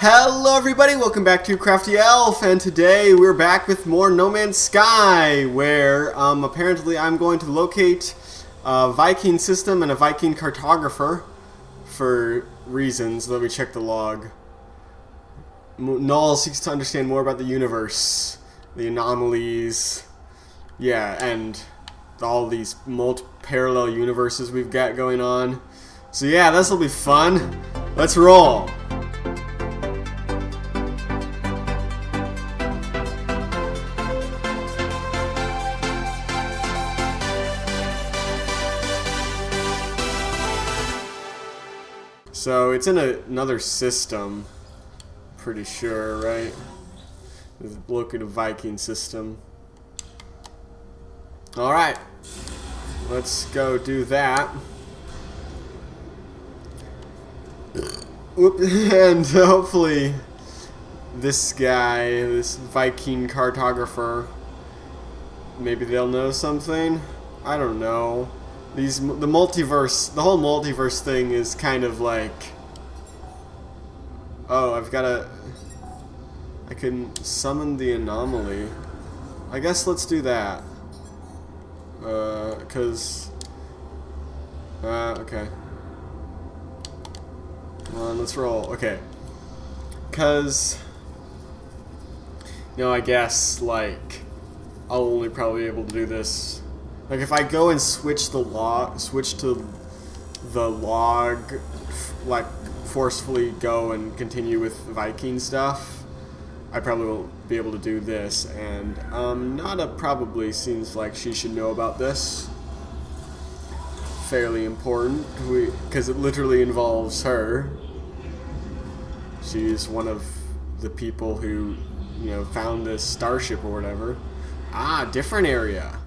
Hello everybody, welcome back to Crafty Elf, and today we're back with more No Man's Sky, where apparently I'm going to locate a Viking system and a Viking cartographer for reasons. Let me check the log. Null seeks to understand more about the universe, the anomalies, yeah, and all these parallel universes we've got going on. So yeah, this will be fun. Let's roll. So it's in another system, pretty sure, right? Look at a Viking system. Alright, let's go do that. Whoop. And hopefully this guy, this Viking cartographer, maybe they'll know something? I don't know. The multiverse, the whole multiverse thing is kind of like, oh, I can summon the anomaly. I guess let's do that. Okay. Come on, let's roll. Okay. I guess, like, I'll only probably be able to do this. Like, if I go and switch to the log, like, forcefully go and continue with Viking stuff, I probably won't be able to do this, and Nada probably seems like she should know about this. Fairly important, because it literally involves her. She's one of the people who, found this starship or whatever. Ah, different area.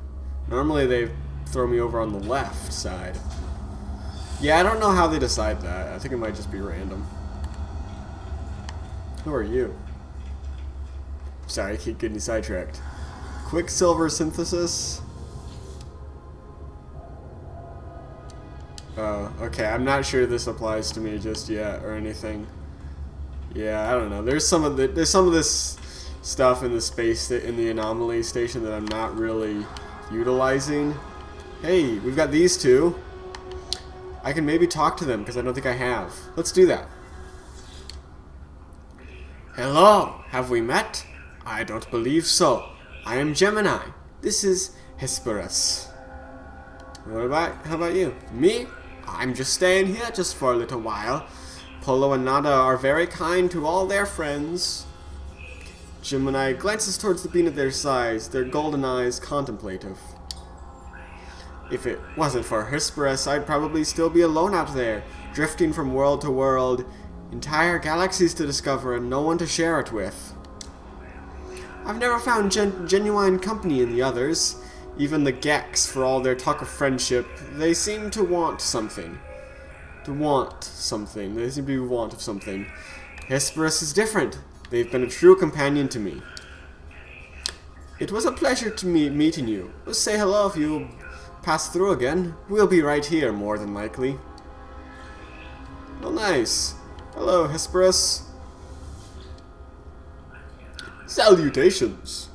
Normally they throw me over on the left side. Yeah, I don't know how they decide that. I think it might just be random. Who are you? Sorry, I keep getting sidetracked. Quicksilver synthesis? Oh, okay. I'm not sure this applies to me just yet or anything. Yeah, I don't know. There's some of this stuff in the anomaly station that I'm not really utilizing. Hey, we've got these two. I can maybe talk to them because I don't think I have. Let's do that. Hello, have we met? I don't believe so. I am Gemini. This is Hesperus. How about you? Me? I'm just staying here just for a little while. Polo and Nada are very kind to all their friends. Gemini glances towards the bean at their sides, their golden eyes contemplative. If it wasn't for Hesperus, I'd probably still be alone out there, drifting from world to world, entire galaxies to discover and no one to share it with. I've never found genuine company in the others. Even the Gex, for all their talk of friendship, they seem to want something. They seem to be want of something. Hesperus is different. They've been a true companion to me. It was a pleasure to meeting you. Say hello if you pass through again. We'll be right here, more than likely. Oh, nice. Hello, Hesperus. Salutations.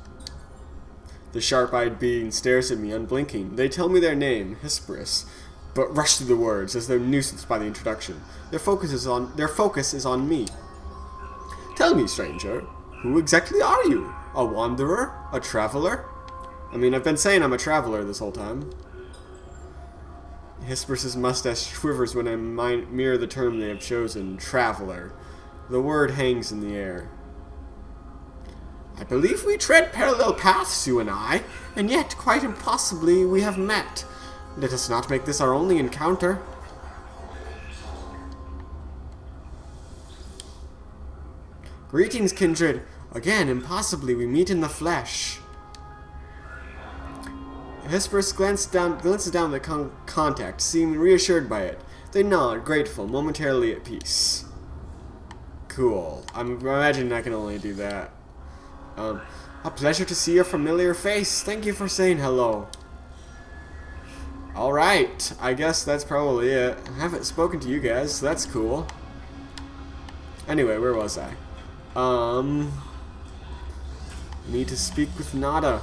The sharp-eyed being stares at me, unblinking. They tell me their name, Hesperus, but rush through the words as though nuisance by the introduction. Their focus is on me. Tell me, stranger, who exactly are you? A wanderer? A traveler? I mean, I've been saying I'm a traveler this whole time. Hesperus's mustache quivers when I mirror the term they have chosen, traveler. The word hangs in the air. I believe we tread parallel paths, you and I, and yet, quite impossibly, we have met. Let us not make this our only encounter. Greetings, kindred. Again, impossibly, we meet in the flesh. Hesperus glances down the contact, seeming reassured by it. They nod, grateful, momentarily at peace. Cool. I'm imagining I can only do that. A pleasure to see your familiar face. Thank you for saying hello. Alright, I guess that's probably it. I haven't spoken to you guys, so that's cool. Anyway, where was I? Need to speak with Nada.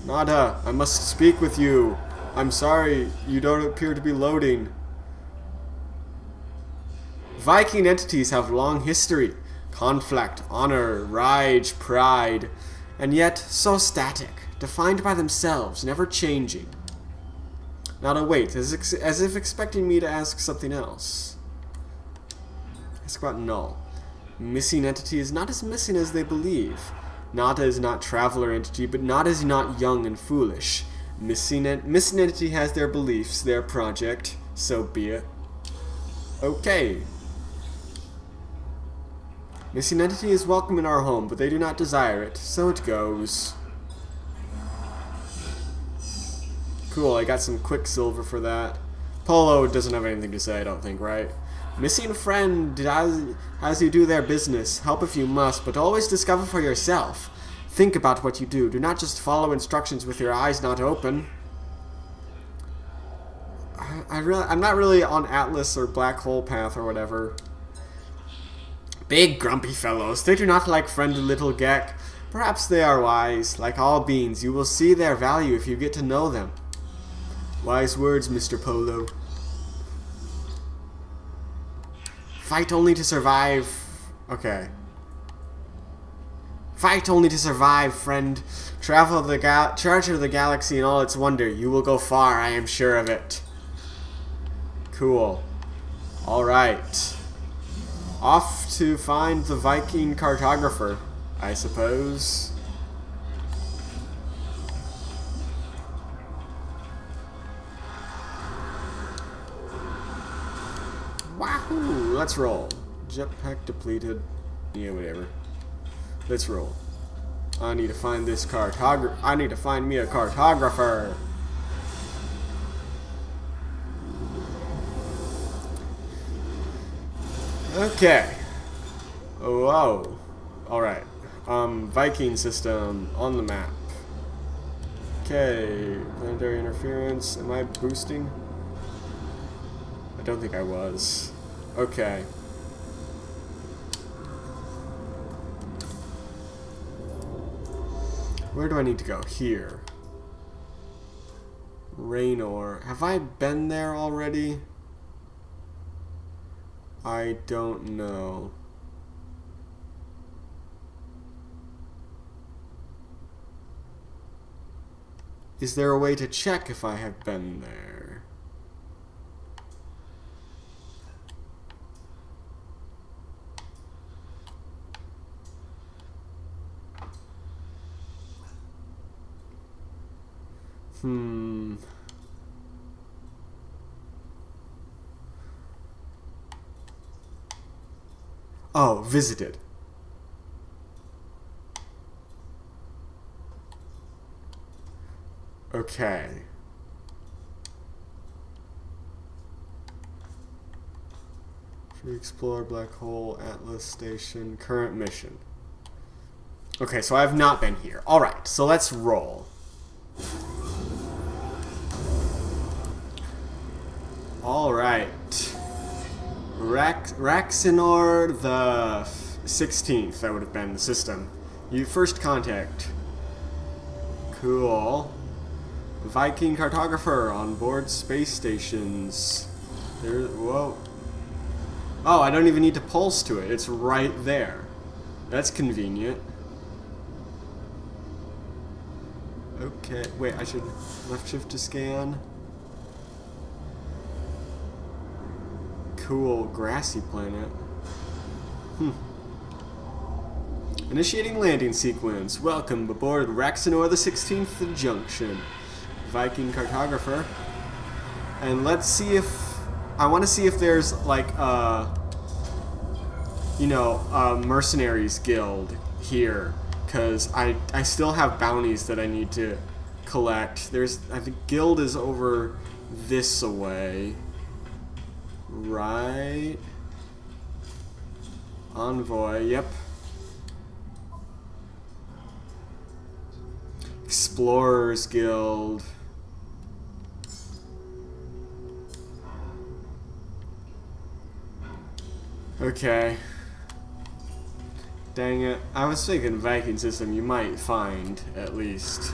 Nada, I must speak with you. I'm sorry, you don't appear to be loading. Viking entities have long history. Conflict, honor, rage, pride. And yet, so static. Defined by themselves, never changing. Nada, wait, as if expecting me to ask something else. Ask about null. Missing entity is not as missing as they believe. Nada is not traveler entity, but Nada is not young and foolish. Missing entity has their beliefs, their project, so be it. Okay. Missing entity is welcome in our home, but they do not desire it, so it goes. Cool, I got some quicksilver for that. Polo doesn't have anything to say, I don't think, right? Missing friend, as you do their business, help if you must, but always discover for yourself. Think about what you do. Do not just follow instructions with your eyes not open. I'm not really on Atlas or Black Hole Path or whatever. Big grumpy fellows. They do not like friendly little Gek. Perhaps they are wise. Like all beings, you will see their value if you get to know them. Wise words, Mr. Polo. Fight only to survive. Okay. Fight only to survive, friend. Travel the treasure of the galaxy and all its wonder. You will go far, I am sure of it. Cool. Alright. Off to find the Viking cartographer, I suppose. Wahoo! Let's roll. Jetpack depleted. Yeah, whatever. Let's roll. I need to find this I need to find me a cartographer. Okay. Whoa. Alright. Viking system on the map. Okay. Planetary interference. Am I boosting? I don't think I was. Okay. Where do I need to go? Here. Raynor. Have I been there already? I don't know. Is there a way to check if I have been there? Oh, visited. Okay. Free Explore, Black Hole, Atlas Station, current mission. Okay, so I have not been here. Alright, so let's roll. Alright. Raxinor the 16th, that would have been the system. You first contact. Cool. Viking cartographer on board space stations. There. Whoa. Oh, I don't even need to pulse to it. It's right there. That's convenient. Okay. Wait, I should left shift to scan. Cool, grassy planet. Initiating landing sequence. Welcome aboard Raxinor the 16th Junction. Viking cartographer. And let's see if... I want to see if there's, like, you know, a mercenaries guild here. Because I still have bounties that I need to collect. There's... I think guild is over this away. Right. Envoy, yep. Explorers Guild. Okay. Dang it. I was thinking Viking system you might find, at least.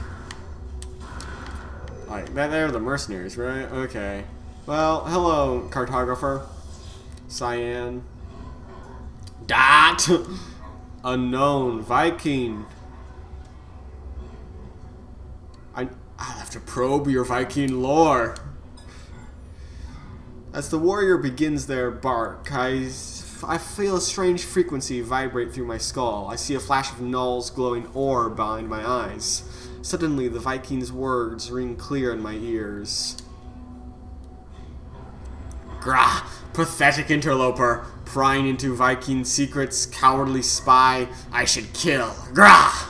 Like, they're the mercenaries, right? Okay. Well, hello, cartographer. Cyan. Dot! Unknown. Viking. I'll have to probe your Viking lore. As the warrior begins their bark, I feel a strange frequency vibrate through my skull. I see a flash of null's glowing orb behind my eyes. Suddenly, the Viking's words ring clear in my ears. Grah! Pathetic interloper, prying into Viking secrets, cowardly spy, I should kill. Grah!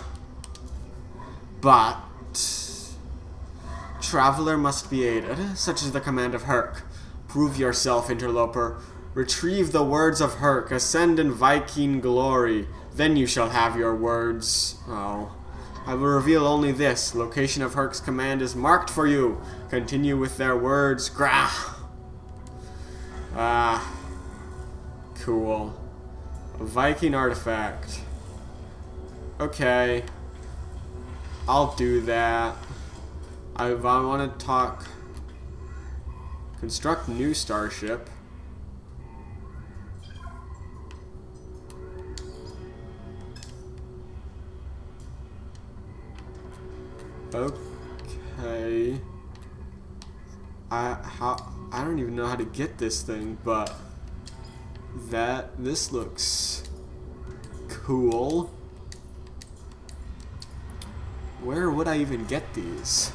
But traveler must be aided, such is the command of Herc. Prove yourself, interloper. Retrieve the words of Herc, ascend in Viking glory. Then you shall have your words. Oh. I will reveal only this. Location of Herc's command is marked for you. Continue with their words. Grah! Ah. Cool. A Viking artifact. Okay. I'll do that. I want to talk. Construct new starship. Okay. I don't even know how to get this thing, but this looks cool. Where would I even get these?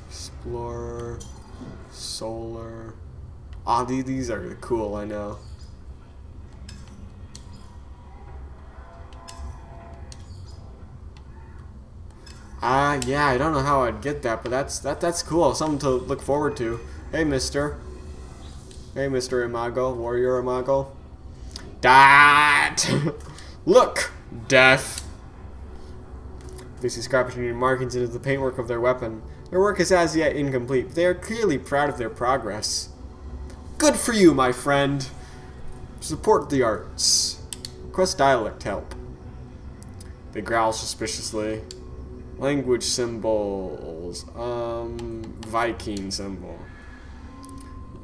Explorer, solar. Ah, these are cool, I know. Yeah, I don't know how I'd get that, but that's cool. Something to look forward to. Hey, mister. Hey, Mr. Imago, Warrior Imago. Dot! Look! Death! This is carpentering markings into the paintwork of their weapon. Their work is as yet incomplete, but they are clearly proud of their progress. Good for you, my friend! Support the arts. Request dialect help. They growl suspiciously. Language symbols. Viking symbol.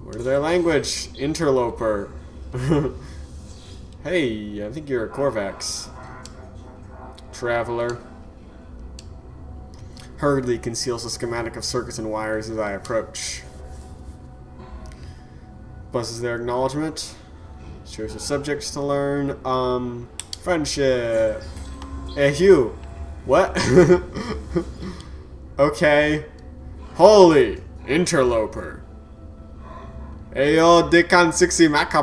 Where's their language? Interloper. Hey, I think you're a Corvax. Traveler. Hurriedly conceals a schematic of circuits and wires as I approach. Buzzes their acknowledgement. Shows the subjects to learn. Friendship. Hey, Hugh. What? Okay. Holy. Interloper. Ayo Dekan 60 Maka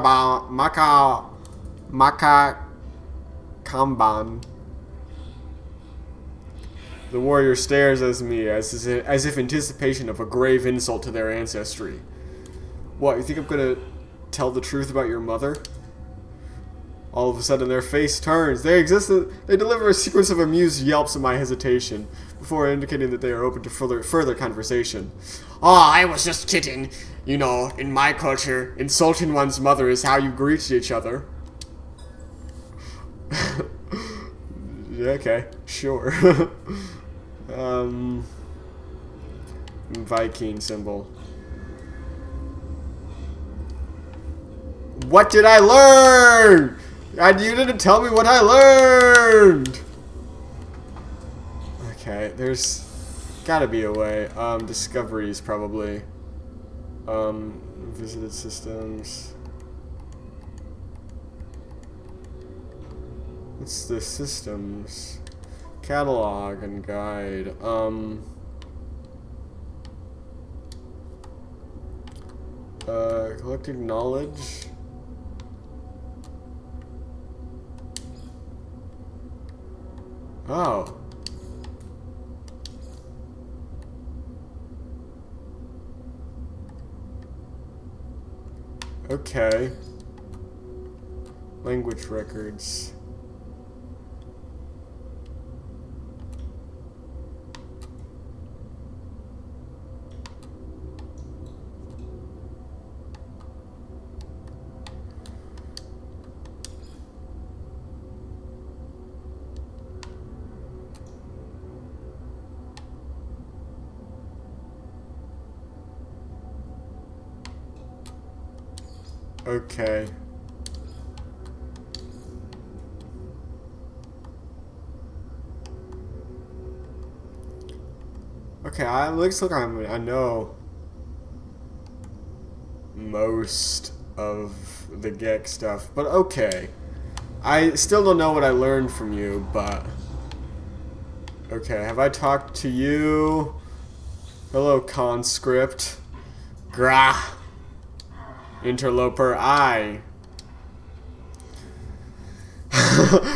Kamban. The warrior stares at me as if anticipation of a grave insult to their ancestry. What, you think I'm gonna tell the truth about your mother? All of a sudden their face turns. They deliver a sequence of amused yelps at my hesitation, before indicating that they are open to further conversation. Oh, I was just kidding. You know, in my culture, insulting one's mother is how you greet each other. Okay, sure. Viking symbol. What did I learn? You didn't tell me what I learned. Okay, there's gotta be a way. Discoveries probably. Visited systems. What's the systems? Catalog and guide. Collecting knowledge. Oh. Okay. Language records. Okay. Okay, looks like I know most of the Gek stuff, but okay. I still don't know what I learned from you, but okay, have I talked to you? Hello, conscript. Grah. Interloper, I.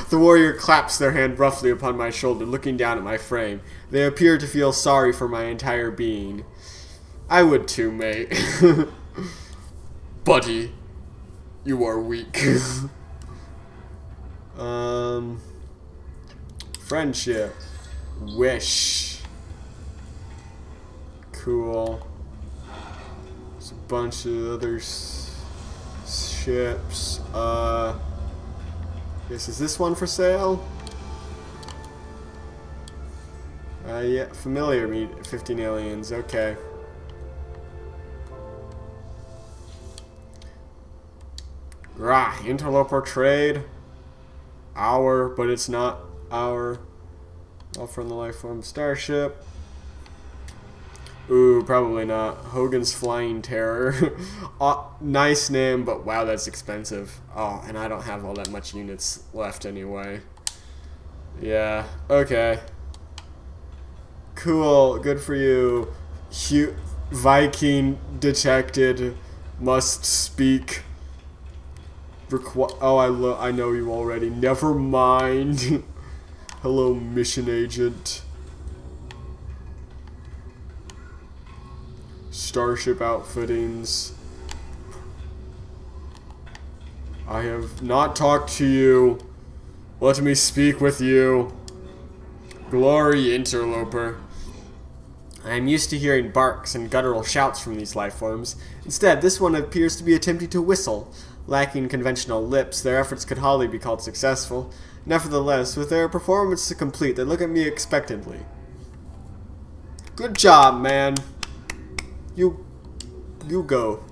The warrior claps their hand roughly upon my shoulder, looking down at my frame. They appear to feel sorry for my entire being. I would too, mate. Buddy, you are weak. Friendship. Wish. Cool. There's a bunch of other ships. Is this one for sale? Yeah, familiar meet 15 aliens, okay. Rah, interloper trade. Our, but it's not our. All from the life form starship. Ooh, probably not. Hogan's Flying Terror. Nice name, but wow, that's expensive. Oh, and I don't have all that much units left anyway. Yeah, okay. Cool, good for you. Viking detected. Must speak. Oh, I know you already. Never mind. Hello, mission agent. Starship outfittings. I have not talked to you. Let me speak with you. Glory, interloper. I am used to hearing barks and guttural shouts from these life forms. Instead, this one appears to be attempting to whistle. Lacking conventional lips, their efforts could hardly be called successful. Nevertheless, with their performance complete, they look at me expectantly. Good job, man. You go.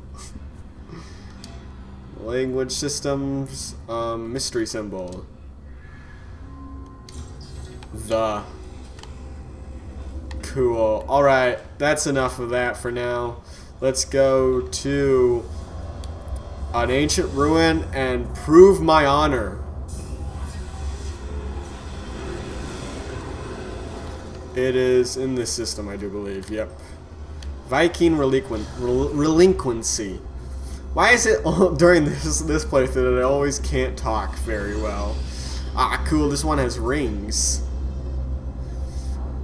Language systems, mystery symbol. The. Cool. Alright, that's enough of that for now. Let's go to an ancient ruin and prove my honor. It is in this system, I do believe. Yep. Viking relinquency. Why is it during this playthrough that I always can't talk very well? Ah, cool. This one has rings.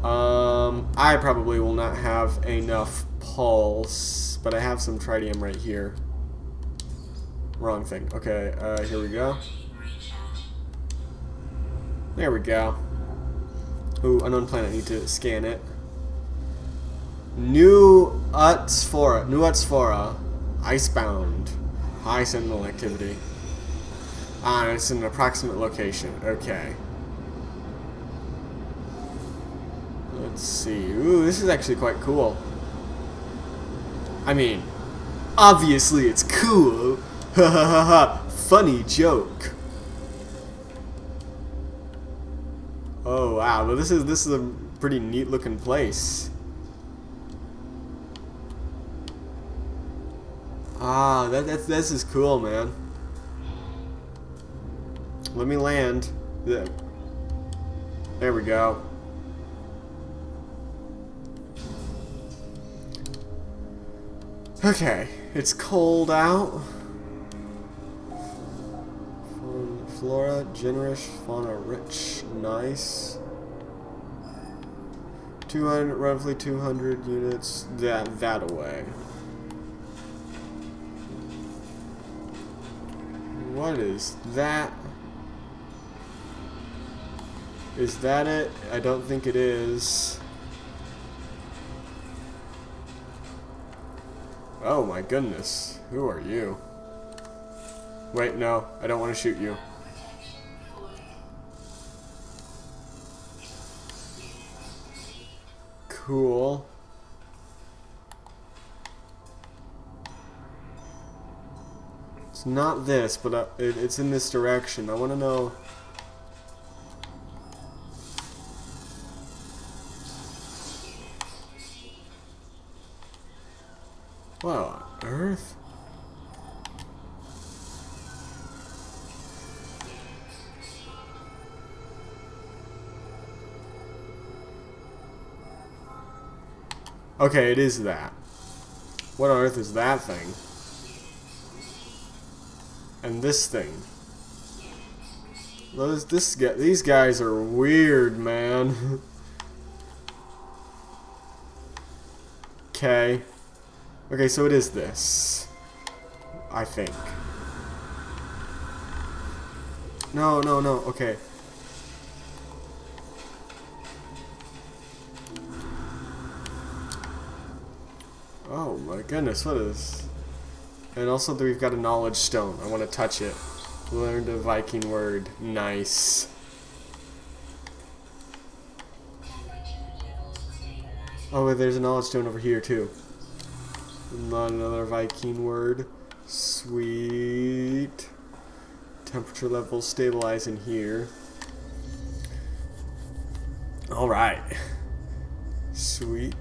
I probably will not have enough pulse, but I have some tritium right here. Wrong thing. Okay, here we go. There we go. Ooh, unknown planet. Need to scan it. New Utsphora. Icebound. High Sentinel activity. Ah, it's an approximate location. Okay. Let's see. Ooh, this is actually quite cool. I mean, obviously it's cool. Ha ha ha ha. Funny joke. Oh wow, but this is a pretty neat looking place. Ah, this is cool, man. Let me land. There we go. Okay, it's cold out. Flora generous, fauna rich, nice. 200, roughly 200 units. That away. What is that? Is that it? I don't think it is. Oh my goodness. Who are you? Wait, no. I don't want to shoot you. Cool. It's not this, but it's in this direction. I want to know. What on Earth? Okay, it is that. What on earth is that thing? And this thing. These guys are weird, man. Okay. Okay, so it is this. I think. No, no, no. Okay. Oh my goodness, what is... And also we've got a knowledge stone. I want to touch it. Learned a Viking word. Nice. Oh, wait, there's a knowledge stone over here too. Not another Viking word. Sweet. Temperature level stabilize in here. Alright. Sweet.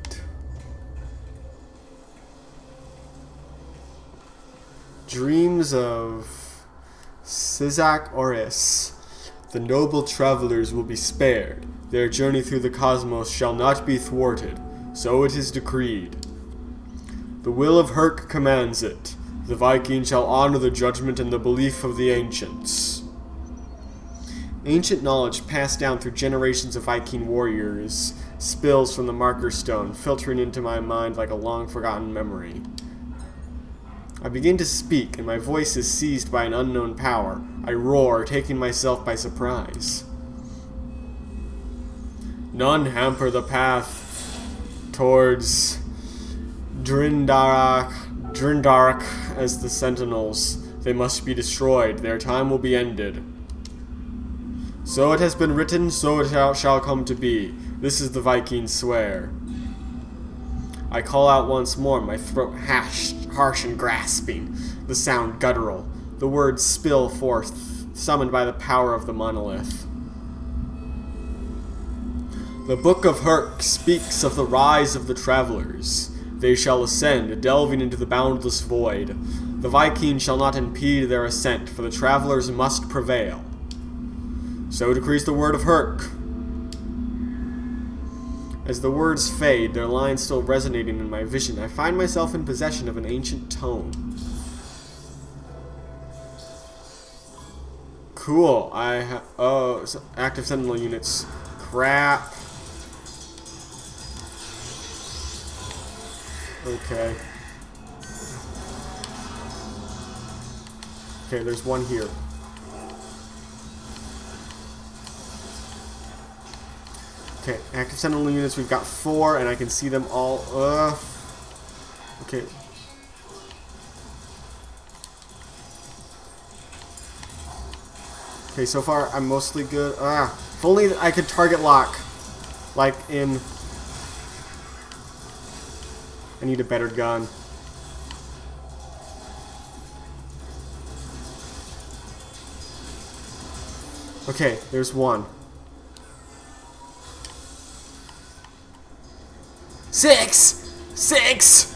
Dreams of Sizak Oris. The noble travelers will be spared. Their journey through the cosmos shall not be thwarted. So it is decreed. The will of Herc commands it. The Viking shall honor the judgment and the belief of the ancients. Ancient knowledge passed down through generations of Viking warriors spills from the marker stone, filtering into my mind like a long-forgotten memory. I begin to speak, and my voice is seized by an unknown power. I roar, taking myself by surprise. None hamper the path towards Drindarak as the Sentinels. They must be destroyed. Their time will be ended. So it has been written, so it shall come to be. This is the Vikings' swear. I call out once more, my throat harsh and grasping, the sound guttural. The words spill forth, summoned by the power of the monolith. The Book of Herc speaks of the rise of the travelers. They shall ascend, delving into the boundless void. The Vikings shall not impede their ascent, for the travelers must prevail. So decrees the word of Herc. As the words fade, their lines still resonating in my vision, I find myself in possession of an ancient tome. Cool. Oh, so active Sentinel units. Crap. Okay. Okay, there's one here. Okay, active Sentinel units, we've got 4, and I can see them all. Okay. Okay, so far I'm mostly good. If only I could target lock. Like in... I need a better gun. Okay, there's one. 6! 6!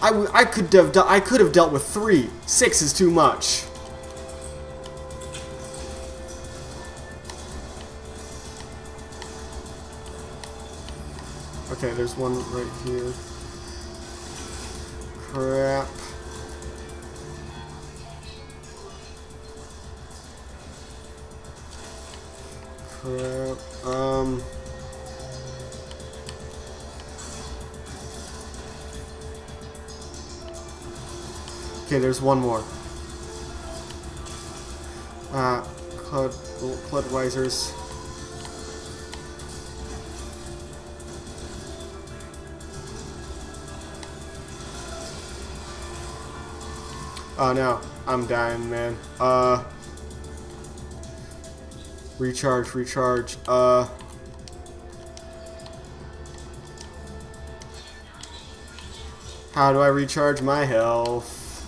I could have dealt with 3. 6 is too much. Okay, there's one right here. Crap. Okay, there's one more. Cloudwisers. Oh no, I'm dying, man. Recharge. How do I recharge my health?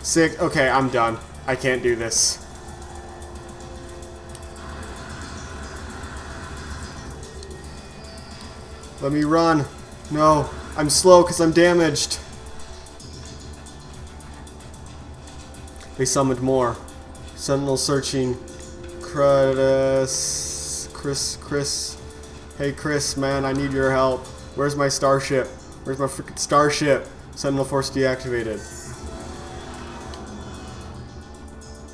Sick. Okay, I'm done. I can't do this. Let me run. No, I'm slow because I'm damaged. They summoned more. Sentinel searching. Chris. Hey Chris, man, I need your help. Where's my starship? Where's my freaking starship? Sentinel force deactivated.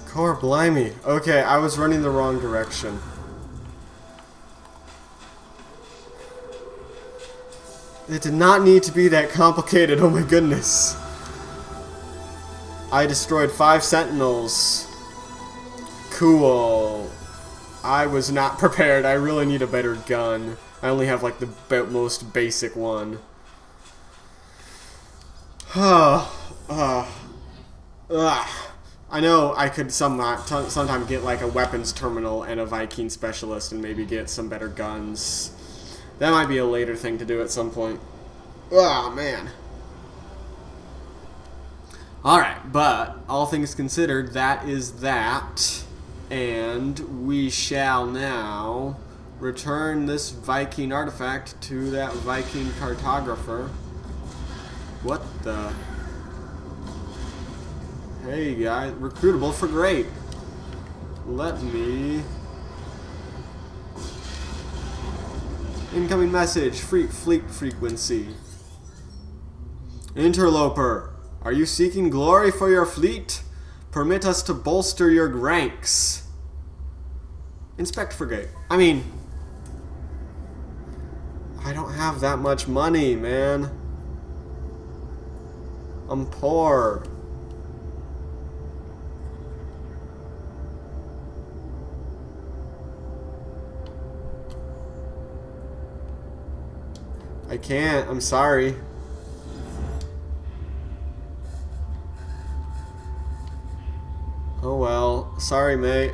Core blimey. Okay, I was running the wrong direction. It did not need to be that complicated, oh my goodness. I destroyed 5 Sentinels. Cool. I was not prepared. I really need a better gun. I only have like the most basic one. I know I could sometime get like a weapons terminal and a Viking specialist and maybe get some better guns. That might be a later thing to do at some point. Oh, man. Alright, but all things considered, that is that. And we shall now return this Viking artifact to that Viking cartographer. What the... Hey guys, recruitable for great. Let me... Incoming message, fleet frequency. Interloper, are you seeking glory for your fleet? Permit us to bolster your ranks. Inspect frigate. I mean, I don't have that much money, man. I'm poor. I can't. I'm sorry. Oh well. Sorry, mate.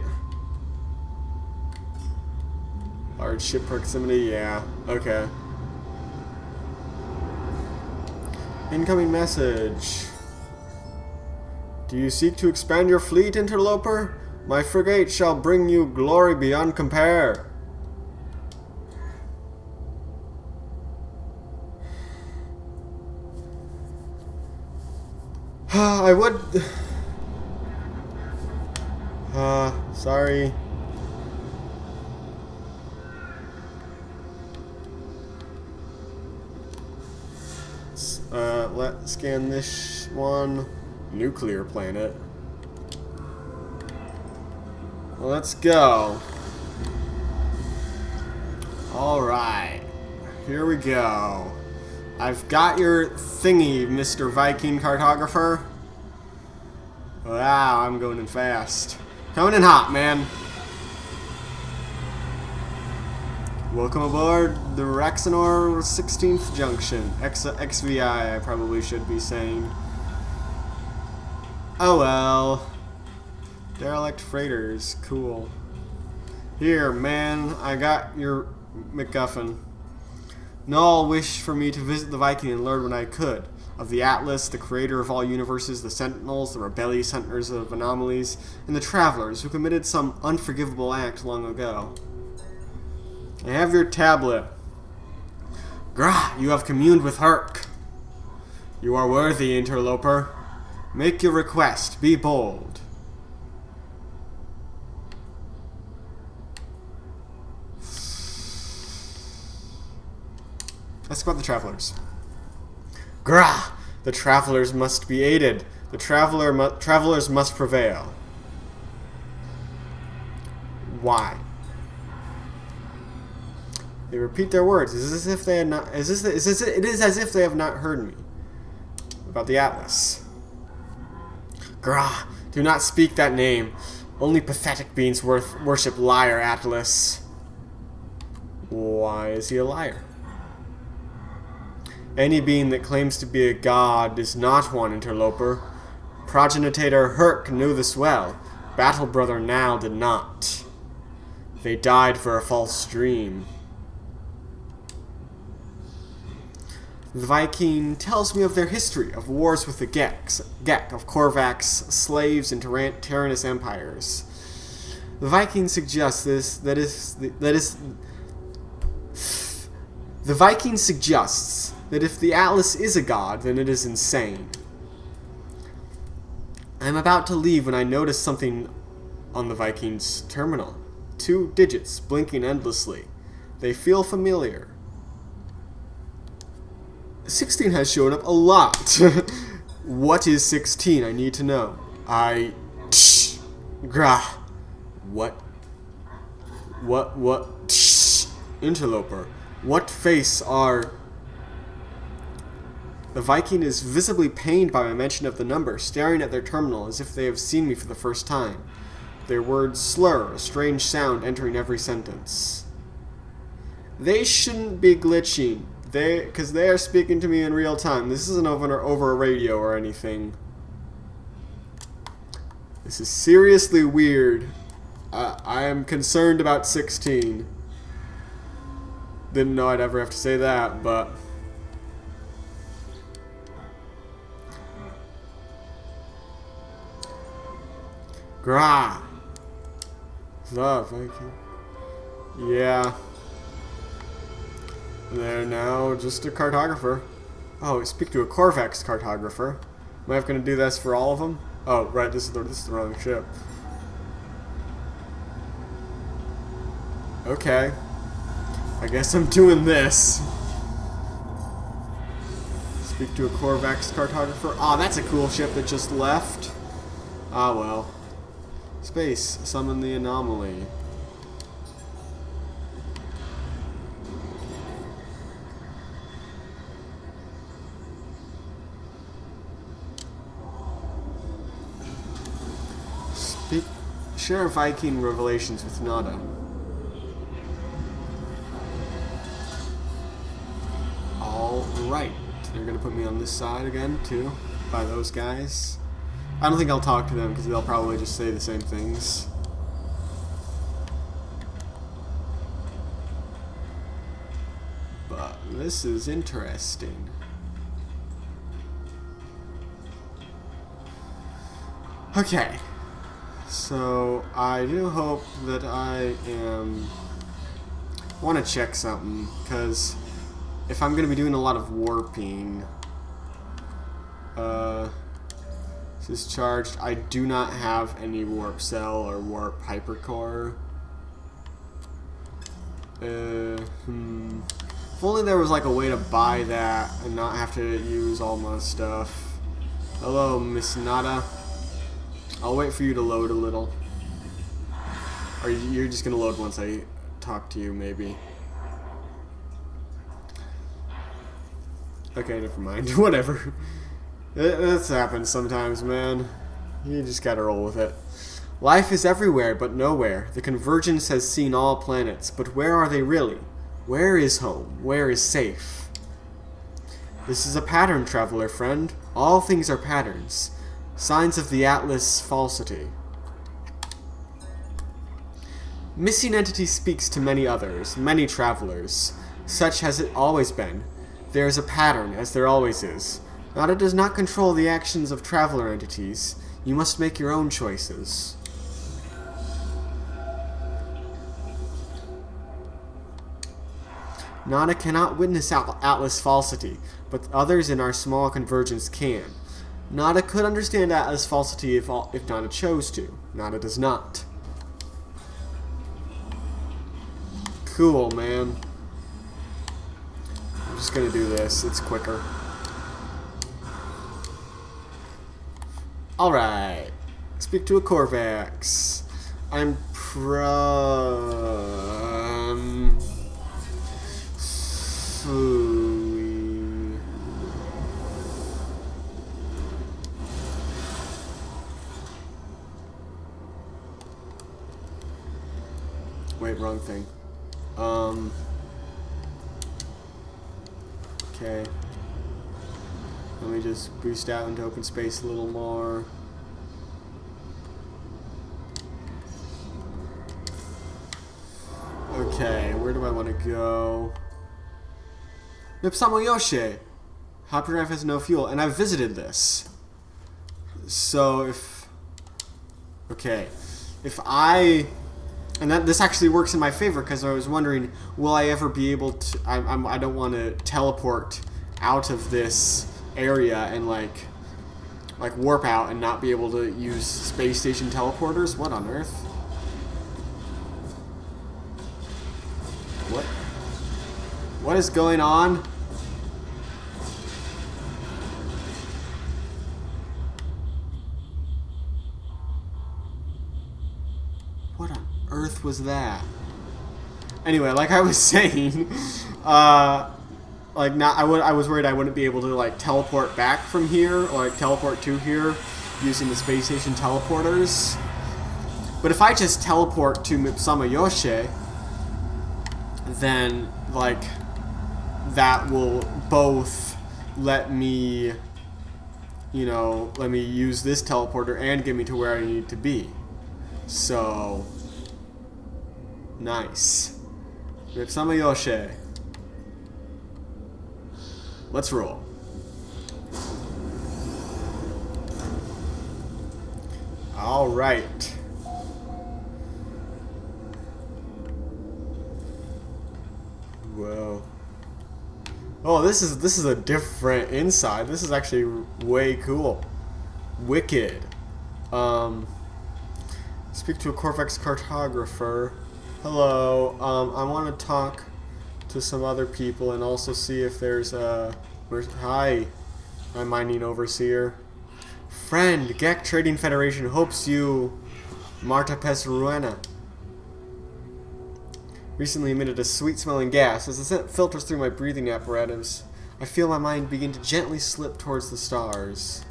Large ship proximity? Yeah. Okay. Incoming message. Do you seek to expand your fleet, interloper? My frigate shall bring you glory beyond compare. I would... sorry. Let's scan this one. Nuclear planet. Let's go. Alright. Here we go. I've got your thingy, Mr. Viking cartographer. Wow, I'm going in fast. Coming in hot, man. Welcome aboard the Raxanor 16th Junction. XVI, I probably should be saying. Oh well. Derelict freighters. Cool. Here, man. I got your MacGuffin. Null wished for me to visit the Viking and learn what I could. Of the Atlas, the creator of all universes, the Sentinels, the rebellious hunters of anomalies, and the travelers who committed some unforgivable act long ago. I have your tablet. Grah, you have communed with Herc. You are worthy, interloper. Make your request. Be bold. Let's go about the travelers. Grah! The travelers must be aided. The travelers must prevail. Why? They repeat their words. It is as if they had not. It is as if they have not heard me about the Atlas. Grah! Do not speak that name. Only pathetic beings worship liar Atlas. Why is he a liar? Any being that claims to be a god is not one, interloper. Progenitor Herc knew this well. Battle Brother Nal did not. They died for a false dream. The Viking tells me of their history, of wars with the Gek, of Korvax, slaves, and tyrannous empires. The Viking suggests that if the Atlas is a god, then it is insane. I am about to leave when I notice something on the Viking's terminal. 2 digits blinking endlessly. They feel familiar. 16 has shown up a lot. What is 16? I need to know. What? Interloper. What face are... The Viking is visibly pained by my mention of the number, staring at their terminal as if they have seen me for the first time. Their words slur, a strange sound entering every sentence. They shouldn't be glitching, because they are speaking to me in real time. This isn't over a radio or anything. This is seriously weird. I am concerned about 16. Didn't know I'd ever have to say that, but... Grah! The Viking. Yeah. They're now just a cartographer. Oh, speak to a Korvax cartographer. Am I going to do this for all of them? Oh, right, this is the wrong ship. Okay. I guess I'm doing this. Speak to a Korvax cartographer. Ah, that's a cool ship that just left. Ah, well. Space. Summon the anomaly. Share Viking revelations with Nada. Alright. They're gonna put me on this side again, too, by those guys. I don't think I'll talk to them, because they'll probably just say the same things. But this is interesting. Okay. So, I do hope that I want to check something, because if I'm going to be doing a lot of warping, this is charged. I do not have any warp cell or warp hypercore. If only there was like a way to buy that and not have to use all my stuff. Hello, Miss Nada. I'll wait for you to load a little. Or you're just gonna load once I talk to you, maybe. Okay, never mind. Whatever. This happens sometimes, man. You just gotta roll with it. Life is everywhere, but nowhere. The Convergence has seen all planets, but where are they really? Where is home? Where is safe? This is a pattern, traveler friend. All things are patterns. Signs of the Atlas falsity. Missing entity speaks to many others, many travelers. Such has it always been. There is a pattern, as there always is. Nada does not control the actions of traveler entities. You must make your own choices. Nada cannot witness Atlas falsity, but others in our small convergence can. Nada could understand Atlas falsity if Nada chose to. Nada does not. Cool, man. I'm just gonna do this. It's quicker. Alright. Speak to a Korvax. I'm Wait, wrong thing. Okay. Let me just boost out into open space a little more. Okay, where do I want to go? Nipsamoyoshe! Hyperdrive has no fuel, and I've visited this. So if... Okay. If I... And this actually works in my favor, because I was wondering, will I ever be able to... I don't want to teleport out of this area and, like warp out and not be able to use space station teleporters? What on earth? What is going on? What on earth was that? Anyway, like I was saying, I was worried I wouldn't be able to like teleport back from here or like teleport to here using the space station teleporters. But if I just teleport to Mipsamoyoshe, then like that will both let me, you know, let me use this teleporter and get me to where I need to be. So nice. Mipsamoyoshe. Let's roll. All right. Whoa. Oh, this is a different inside. This is actually way cool. Wicked. Speak to a Corvex cartographer. Hello. I want to talk to some other people and also see if there's a... Hi, my mining overseer. Friend, Gek Trading Federation hopes you... Marta Pesruena. Recently emitted a sweet-smelling gas. As the scent filters through my breathing apparatus, I feel my mind begin to gently slip towards the stars.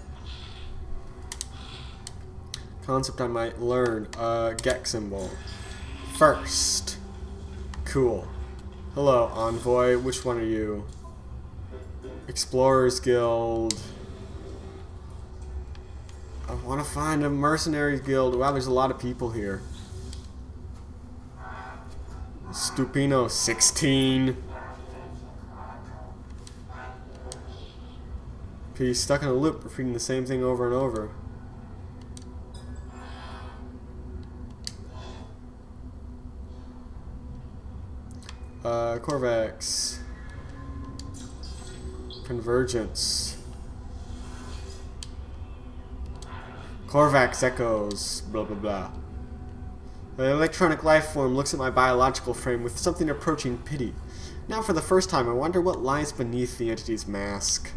Concept I might learn. Gek symbol. First. Cool. Hello, Envoy. Which one are you? Explorers Guild. I want to find a mercenaries guild. Wow, there's a lot of people here. Stupino 16. He's stuck in a loop, repeating the same thing over and over. Corvex. Convergence. Corvax echoes. Blah blah blah. The electronic life form looks at my biological frame with something approaching pity. Now for the first time, I wonder what lies beneath the entity's mask.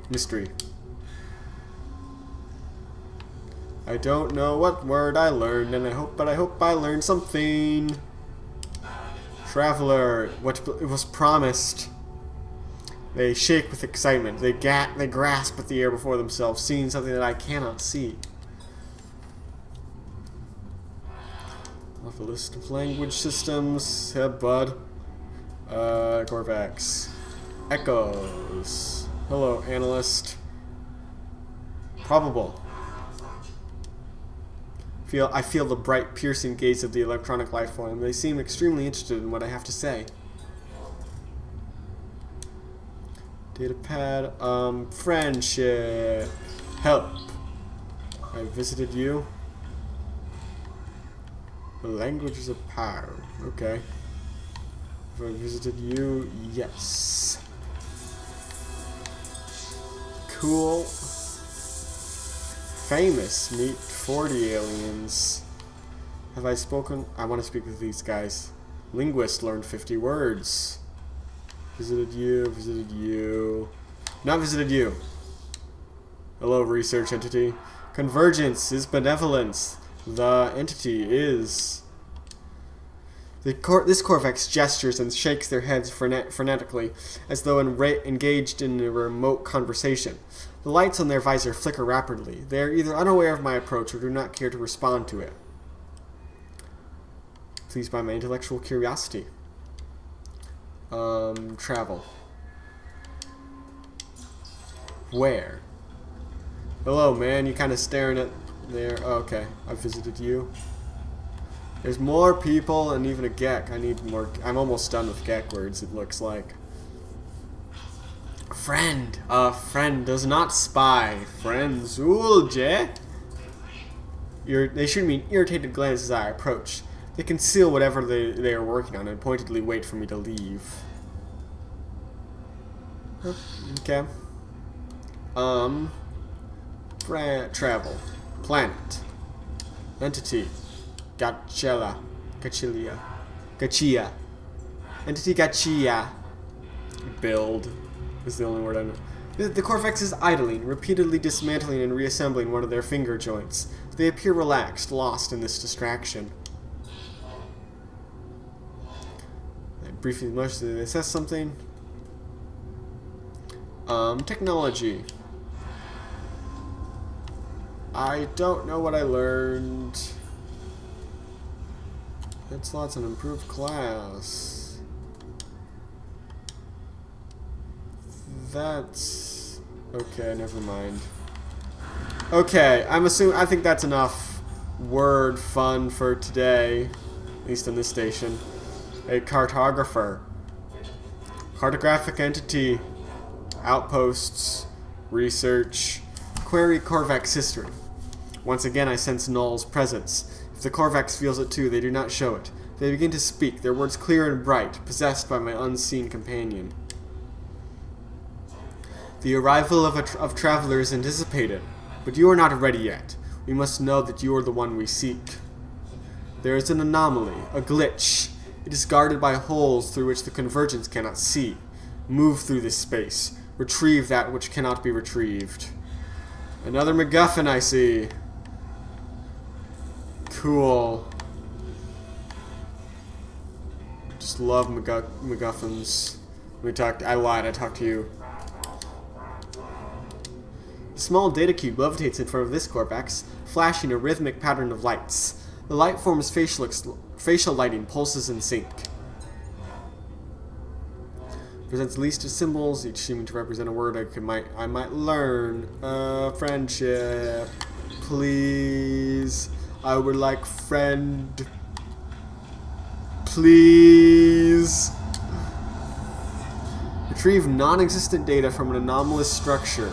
Mystery. I don't know what word I learned, and I hope I learned something. Traveler, what it was promised. They shake with excitement. They grasp at the air before themselves, seeing something that I cannot see. Off a list of language systems. Yeah, bud. Corvax. Echoes. Hello, analyst. Probable. I feel the bright, piercing gaze of the electronic life form. They seem extremely interested in what I have to say. Datapad, friendship, help. I visited you. The languages of power. Okay. Have I visited you? Yes. Cool. Famous. Meet 40 aliens. Have I spoken? I want to speak with these guys. Linguist learned 50 words. Visited you. Not visited you. Hello, research entity. Convergence is benevolence. The entity is... This Corvex gestures and shakes their heads frenetically, as though engaged in a remote conversation. The lights on their visor flicker rapidly. They are either unaware of my approach or do not care to respond to it. Pleased by my intellectual curiosity. Travel. Where? Hello, man. You kind of staring at there. Oh, okay, I visited you. There's more people and even a Gek. I need more. I'm almost done with Gek words, it looks like. Friend. Friend does not spy. Friend Zulje. They shoot me an irritated glance as I approach. They conceal whatever they are working on and pointedly wait for me to leave. Okay. Travel. Planet. Entity. Gachia. Entity Gachia. Build is the only word I know. The Corvex is idling, repeatedly dismantling and reassembling one of their finger joints. They appear relaxed, lost in this distraction. I briefly mostly assess something. Technology. I don't know what I learned. It's lots of improved class. That's okay, never mind. Okay, I think that's enough word fun for today, at least on this station. A cartographer. Cartographic entity. Outposts. Research. Query Corvex history. Once again, I sense Null's presence. If the Corvex feels it too, they do not show it. They begin to speak, their words clear and bright, possessed by my unseen companion. The arrival of travelers anticipated, but you are not ready yet. We must know that you are the one we seek. There is an anomaly, a glitch. It is guarded by holes through which the convergence cannot see. Move through this space. Retrieve that which cannot be retrieved. Another MacGuffin I see. Cool. Just love MacGuffins. I lied, I talked to you. The small data cube levitates in front of this Corvex, flashing a rhythmic pattern of lights. The light forms facial lighting, pulses in sync. Presents least of symbols, each seeming to represent a word I might learn. Friendship. Please. I would like friend. Please. Retrieve non-existent data from an anomalous structure.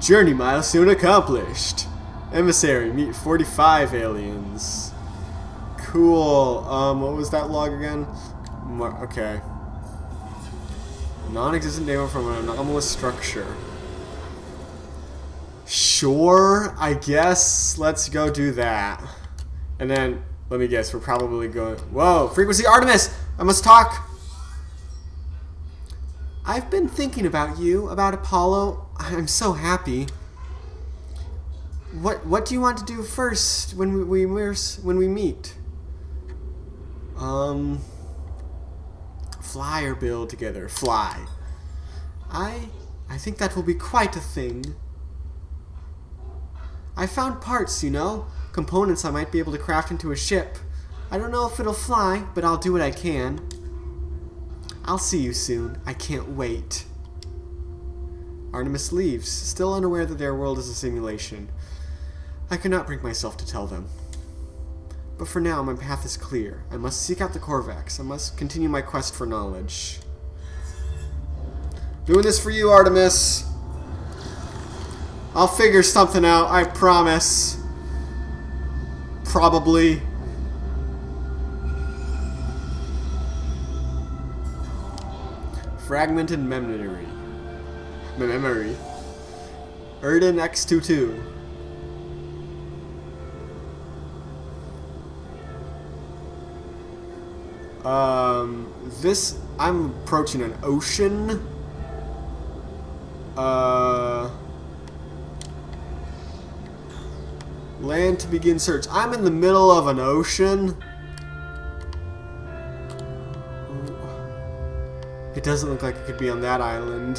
Journey milestone accomplished. Emissary, meet 45 aliens. Cool. What was that log again? Okay. Non-existent data from an anomalous structure. Sure, I guess. Let's go do that. And then, let me guess, we're probably going... Whoa! Frequency Artemis! I must talk! I've been thinking about you, about Apollo. I'm so happy. What do you want to do first when we meet? Fly or build together. Fly. I think that will be quite a thing. I found parts, you know, components I might be able to craft into a ship. I don't know if it'll fly, but I'll do what I can. I'll see you soon. I can't wait. Artemis leaves, still unaware that their world is a simulation. I cannot bring myself to tell them. But for now, my path is clear. I must seek out the Corvex. I must continue my quest for knowledge. Doing this for you, Artemis. I'll figure something out, I promise. Probably. Fragmented memory. Erden X22. I'm approaching an ocean. Land to begin search. I'm in the middle of an ocean. It doesn't look like it could be on that island.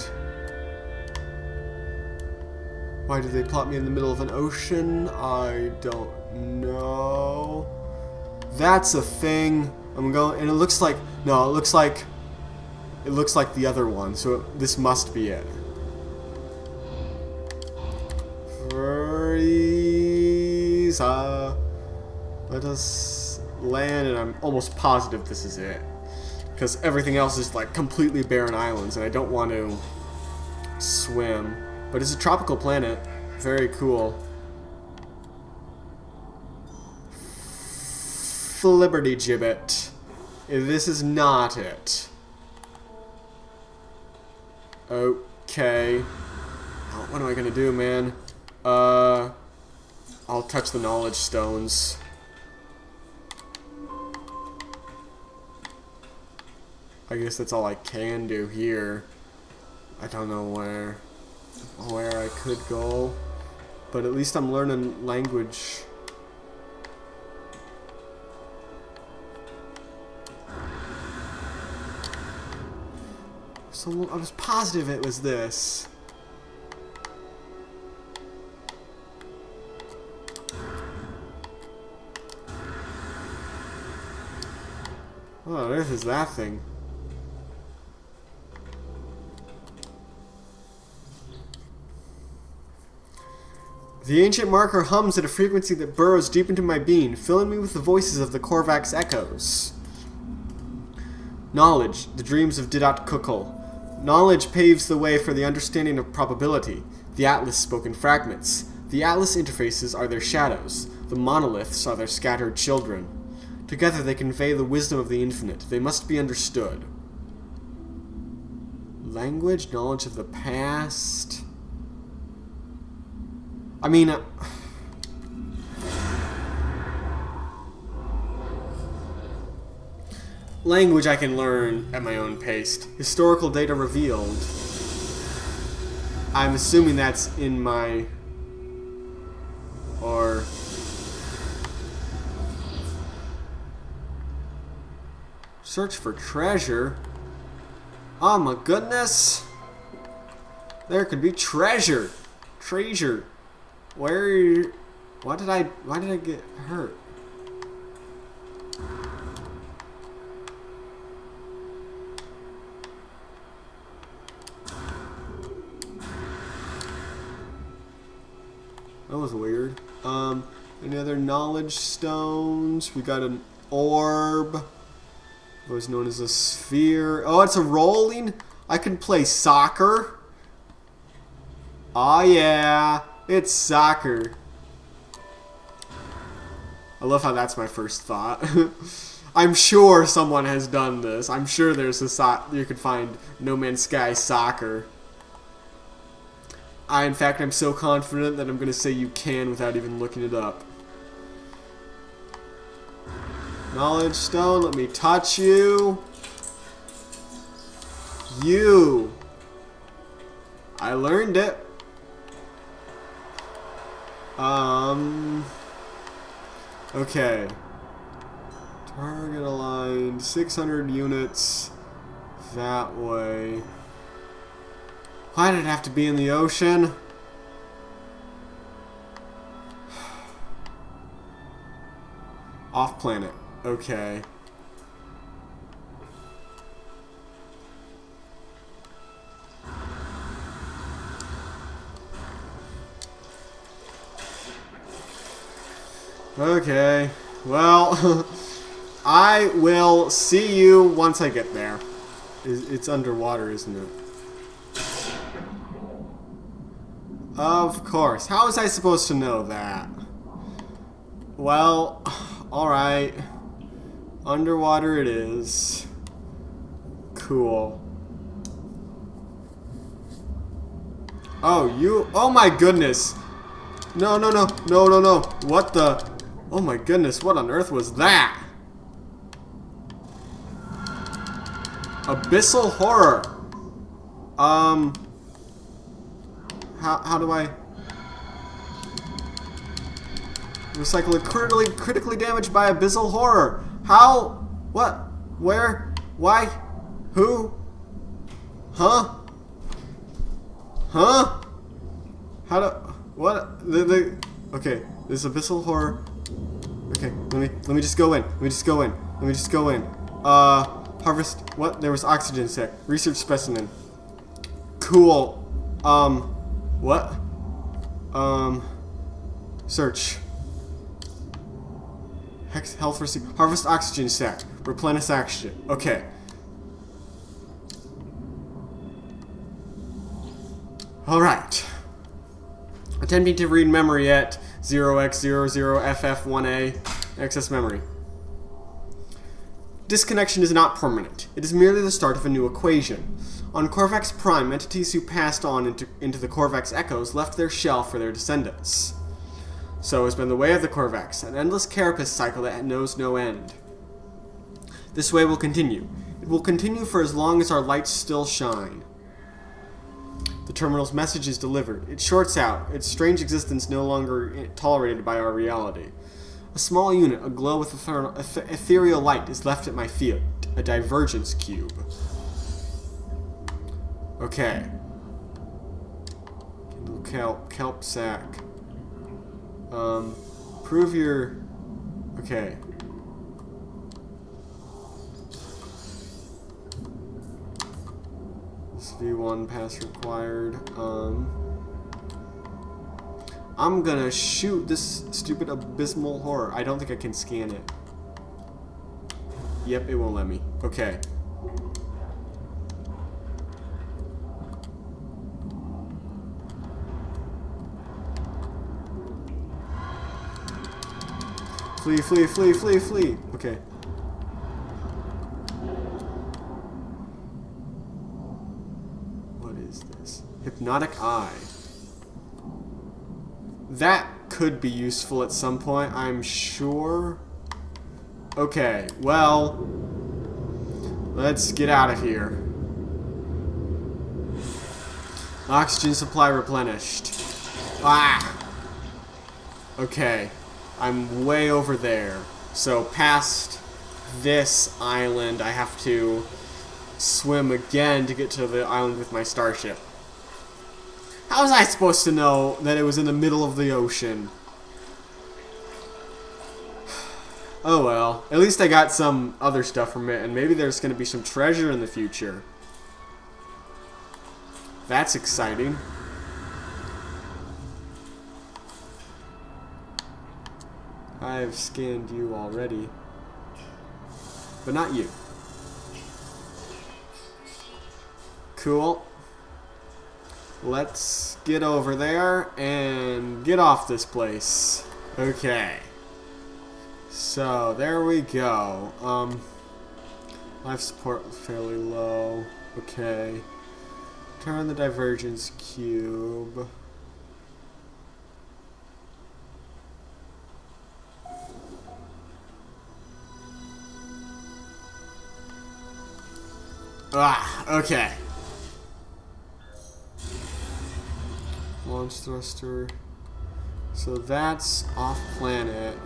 Why did they plot me in the middle of an ocean? I don't know. That's a thing. I'm going, and it looks like, no, it looks like the other one, so this must be it. Freeze, let us land, and I'm almost positive this is it. Because everything else is like completely barren islands, and I don't want to swim. But it's a tropical planet. Very cool. Liberty gibbet. This is not it. Okay. Oh, what am I gonna do, man? I'll touch the knowledge stones. I guess that's all I can do here. I don't know where I could go, but at least I'm learning language. So I was positive it was this. What on earth is that thing? The ancient marker hums at a frequency that burrows deep into my being, filling me with the voices of the Korvax echoes. Knowledge, the dreams of Didat Kukul. Knowledge paves the way for the understanding of probability. The Atlas spoke in fragments. The Atlas interfaces are their shadows. The monoliths are their scattered children. Together they convey the wisdom of the infinite. They must be understood. Language, knowledge of the past. I mean, language I can learn at my own pace. Historical data revealed. I'm assuming that's in my... or... search for treasure? Oh my goodness! There could be treasure! Treasure! Where... why did I get hurt? That was weird. Any other knowledge stones? We got an orb. What was known as a sphere. Oh, it's a rolling? I can play soccer. Oh yeah, it's soccer. I love how that's my first thought. I'm sure someone has done this. I'm sure there's a you could find No Man's Sky soccer. In fact, I'm so confident that I'm going to say you can without even looking it up. Knowledge stone, let me touch you. You. I learned it. Okay. Target aligned, 600 units that way. Why did it have to be in the ocean? Off planet. Okay. Okay. Well, I will see you once I get there. It's underwater, isn't it? Of course. How was I supposed to know that? Well, alright. Underwater it is. Cool. Oh, you... oh my goodness! No, no, no. No, no, no. What the... oh my goodness, what on earth was that? Abyssal horror. How do I... recycle critically damaged by abyssal horror. How? What? Where? Why? Who? Huh? Huh? How do... what? Okay, this abyssal horror... Okay, let me just go in. Let me just go in. Let me just go in. Harvest. What? There was oxygen sec. Research specimen. Cool. What? Search. Hex health receipt. Harvest oxygen sac. Replenish oxygen. Okay. Alright. Attempting to read memory at 0x00FF1A. Access memory. Disconnection is not permanent. It is merely the start of a new equation. On Corvax Prime, entities who passed on into the Corvax Echoes left their shell for their descendants. So has been the way of the Corvax, an endless carapace cycle that knows no end. This way will continue. It will continue for as long as our lights still shine. The terminal's message is delivered. It shorts out, its strange existence no longer tolerated by our reality. A small unit, aglow with ethereal light, is left at my feet. A divergence cube. Okay. Kelp sack. Prove your... Okay. This V1 pass required. I'm gonna shoot this stupid abysmal horror. I don't think I can scan it. Yep, it won't let me. Okay. Flee, flee, flee, flee, flee. Okay. What is this? Hypnotic eye. That could be useful at some point, I'm sure. Okay, well, let's get out of here. Oxygen supply replenished. Ah! Okay. I'm way over there. So past this island, I have to swim again to get to the island with my starship. How was I supposed to know that it was in the middle of the ocean? Oh well. At least I got some other stuff from it, and maybe there's going to be some treasure in the future. That's exciting. I've scanned you already, but not you. Cool. Let's get over there and get off this place. Okay. So, there we go. Life support fairly low. Okay. Turn the divergence cube. Ah, okay. Launch thruster. So that's off planet.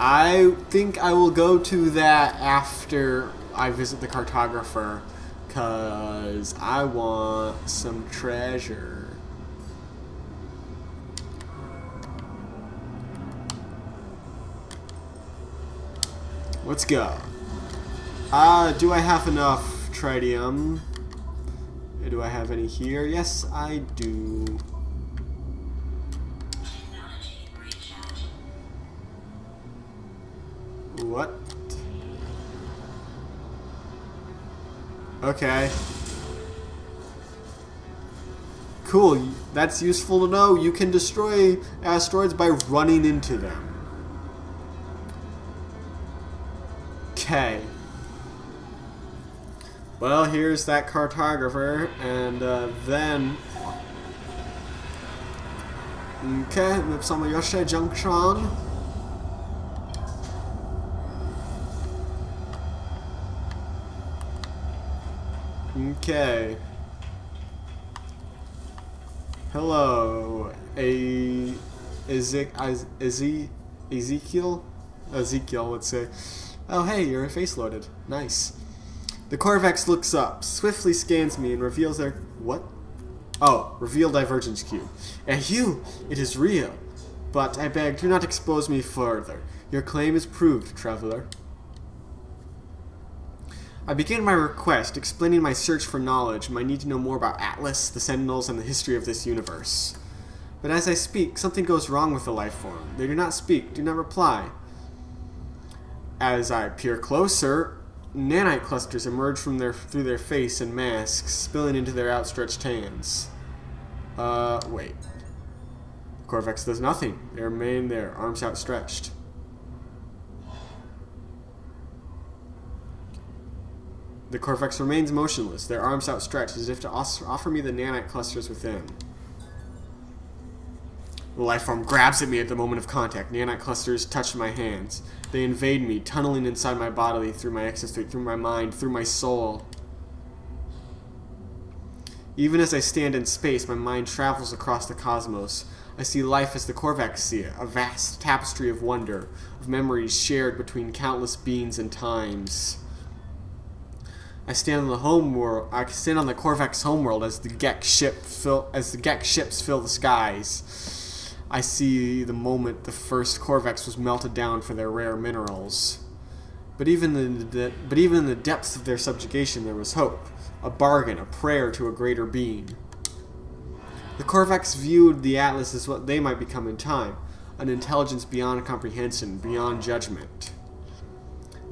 I think I will go to that after I visit the cartographer, cause I want some treasure. Let's go. Do I have enough tritium? Do I have any here? Yes, I do. What? Okay. Cool, that's useful to know. You can destroy asteroids by running into them. Okay. Well, here's that cartographer, and then... Okay, Mipsamayoshe Junction. Okay. Hello, Ezekiel? Ezekiel, let's say. Oh, hey, your face loaded. Nice. The Corvax looks up, swiftly scans me, and reveals their... What? Oh, reveal divergence cube. Eheu! It is real. But, I beg, do not expose me further. Your claim is proved, traveler. I begin my request, explaining my search for knowledge, my need to know more about Atlas, the Sentinels, and the history of this universe. But as I speak, something goes wrong with the life form. They do not speak, do not reply. As I peer closer, nanite clusters emerge from through their face and masks, spilling into their outstretched hands. Wait. Corvex does nothing. They remain there, arms outstretched. The Corvex remains motionless, their arms outstretched, as if to offer me the nanite clusters within. The life form grabs at me at the moment of contact. Nanite clusters touch my hands. They invade me, tunneling inside my body, through my exosuit, through my mind, through my soul. Even as I stand in space, my mind travels across the cosmos. I see life as the Corvex see it, a vast tapestry of wonder, of memories shared between countless beings and times. I stand on the Corvex homeworld as the Gek ships fill the skies. I see the moment the first Corvex was melted down for their rare minerals. But even in the depths of their subjugation, there was hope, a bargain, a prayer to a greater being. The Corvex viewed the Atlas as what they might become in time, an intelligence beyond comprehension, beyond judgment.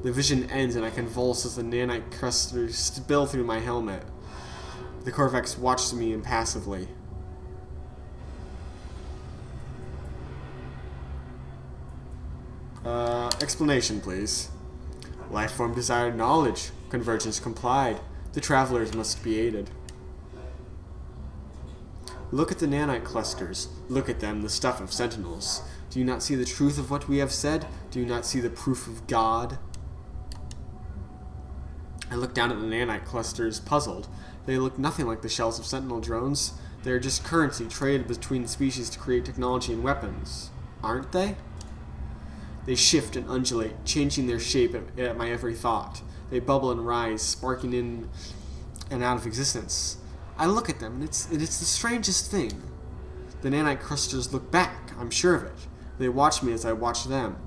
The vision ends and I convulse as the nanite clusters spill through my helmet. The Corvex watches me impassively. Explanation, please. Lifeform desired knowledge. Convergence complied. The travelers must be aided. Look at the nanite clusters. Look at them, the stuff of Sentinels. Do you not see the truth of what we have said? Do you not see the proof of God? I look down at the nanite clusters, puzzled. They look nothing like the shells of Sentinel drones. They are just currency traded between species to create technology and weapons. Aren't they? They shift and undulate, changing their shape at my every thought. They bubble and rise, sparking in and out of existence. I look at them, and it's the strangest thing. The nanite clusters look back, I'm sure of it. They watch me as I watch them.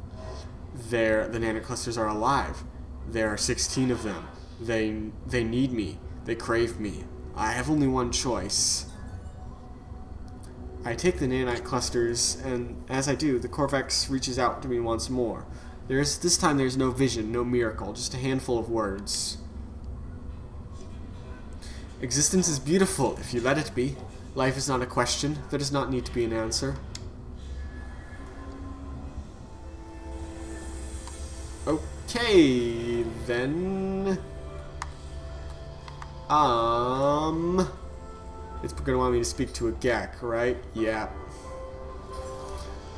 The nanite clusters are alive. There are 16 of them. They need me. They crave me. I have only one choice. I take the nanite clusters, and as I do, the Corvex reaches out to me once more. This time there's no vision, no miracle, just a handful of words. Existence is beautiful, if you let it be. Life is not a question. There does not need to be an answer. Okay, then... It's going to want me to speak to a Gek, right? Yeah.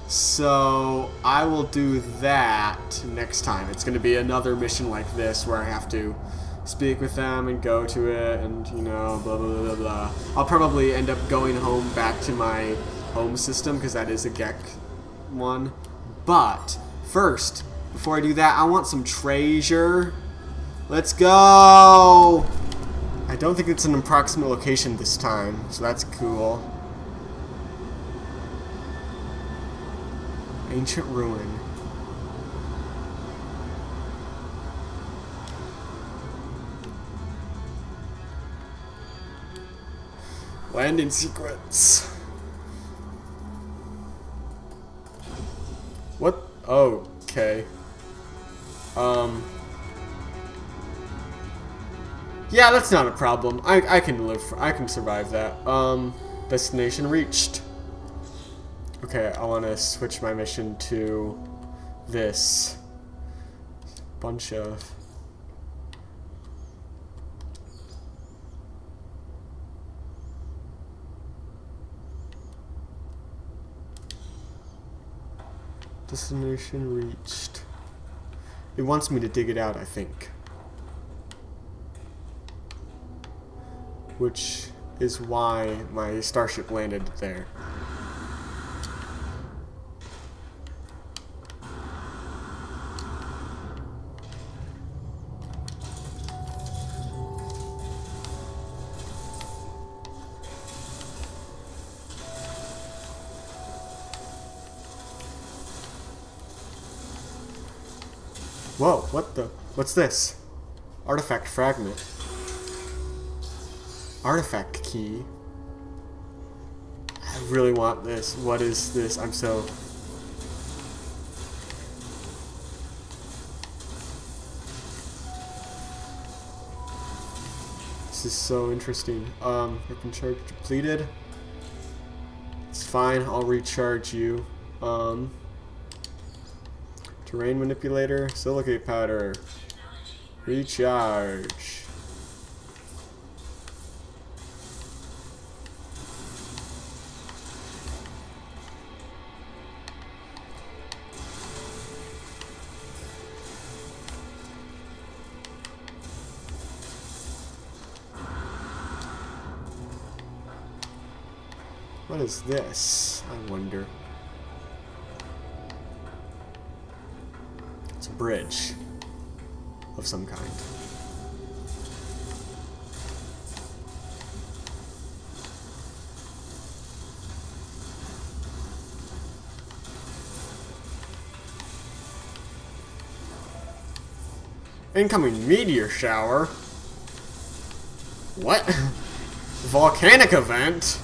So, I will do that next time. It's going to be another mission like this where I have to speak with them and go to it and, you know, blah, blah, blah, blah. I'll probably end up going home back to my home system because that is a Gek one. But, first, before I do that, I want some treasure. Let's go! I don't think it's an approximate location this time, so that's cool. Ancient ruin. Landing sequence. What? Oh, okay. Yeah, that's not a problem. I can survive that. Destination reached. Okay, I want to switch my mission to this. Bunch of... Destination reached. It wants me to dig it out, I think. Which is why my starship landed there. Whoa, what's this? Artifact fragment. Artifact key. I really want this. What is this? I'm so... This is so interesting. Weapon charge depleted. It's fine, I'll recharge you. Terrain manipulator, silicate powder. Recharge. What is this? I wonder. It's a bridge of some kind. Incoming meteor shower? What? Volcanic event?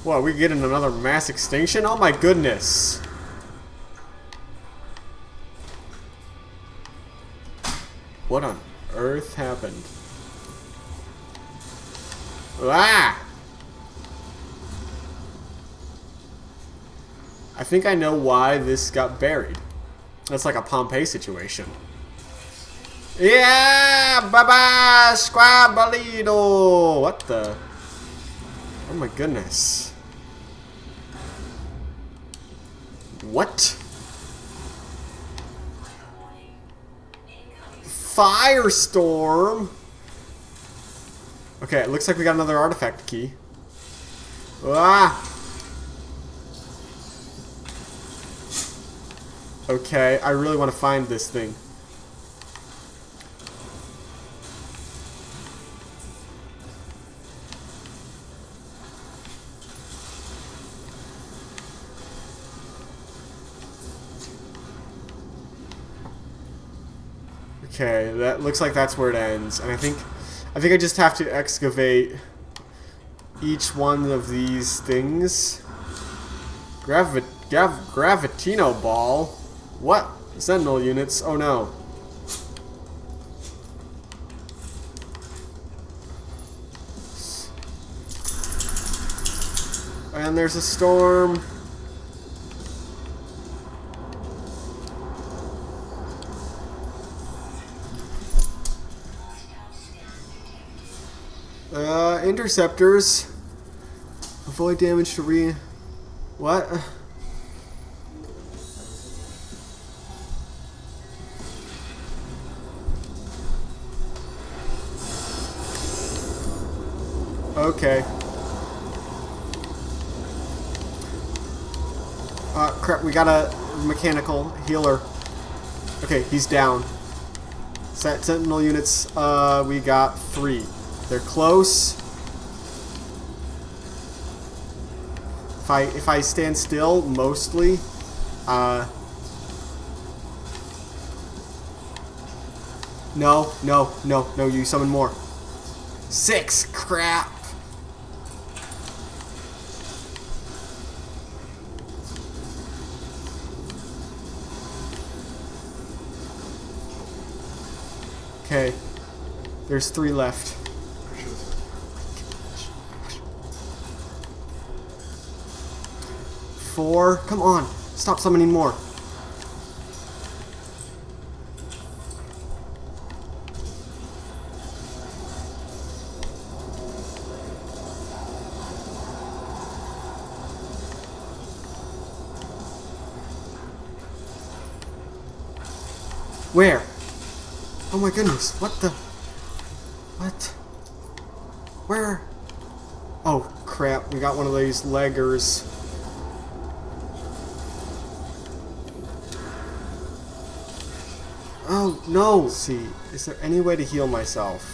What, are we getting another mass extinction? Oh my goodness. What on earth happened? Ah! I think I know why this got buried. That's like a Pompeii situation. Yeah! Bye-bye! Squabalido! What the? Oh my goodness. What? Firestorm? Okay, it looks like we got another artifact key. Ah! Okay, I really want to find this thing. Okay, that looks like that's where it ends, and I think I just have to excavate each one of these things. Gravitino ball? What? Sentinel units? Oh no. And there's a storm. Interceptors. Avoid damage to What? Okay. Crap, we got a mechanical healer. Okay, he's down. Sentinel units, we got 3. They're close. If I stand still, mostly, no, you summon more. 6, crap. Okay, there's 3 left. 4, come on, stop summoning more. Where? Oh my goodness, what the? What? Where? Oh crap, we got one of these leggers. Oh no! Let's see, is there any way to heal myself?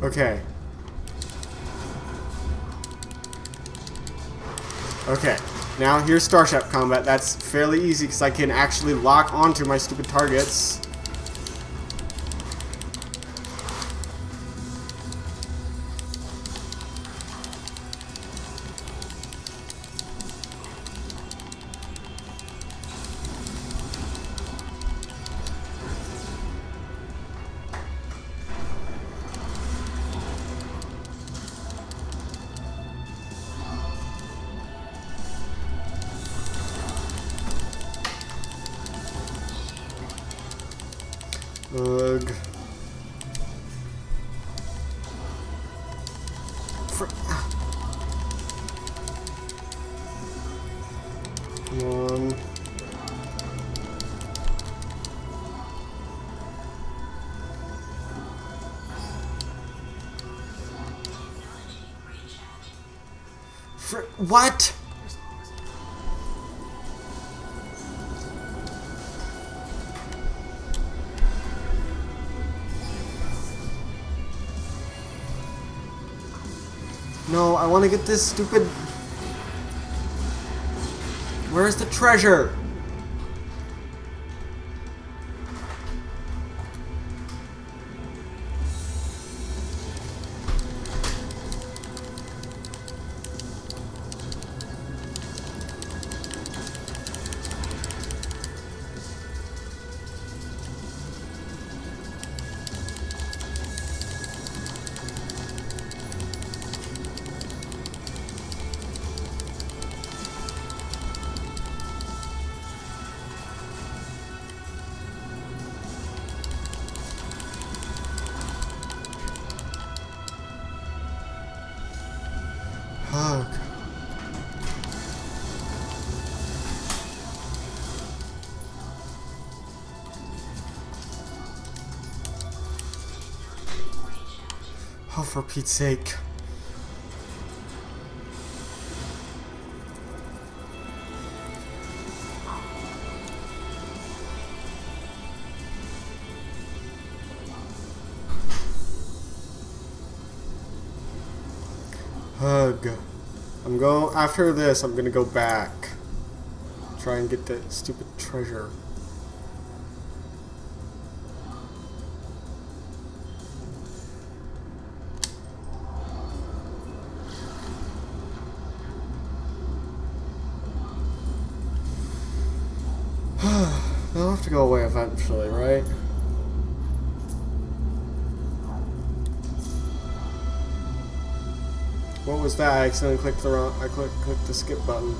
Okay. Okay. Now here's Starship combat. That's fairly easy because I can actually lock onto my stupid targets. Ugh. Come on. What? No, I want to get this stupid... Where's the treasure? Fuck. Oh, for Pete's sake. Hug. After this, I'm gonna go back. Try and get that stupid treasure. They'll have to go away eventually, right? What was that? I accidentally clicked the wrong. I clicked the skip button.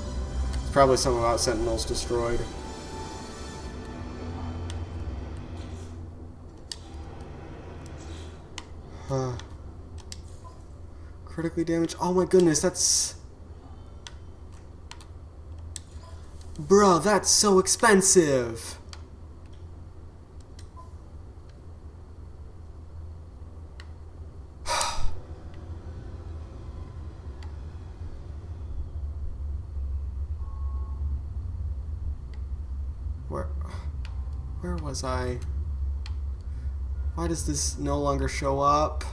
It's probably something about Sentinels destroyed. Critically damaged. Oh my goodness, that's... Bruh, that's so expensive. Where was I? Why does this no longer show up?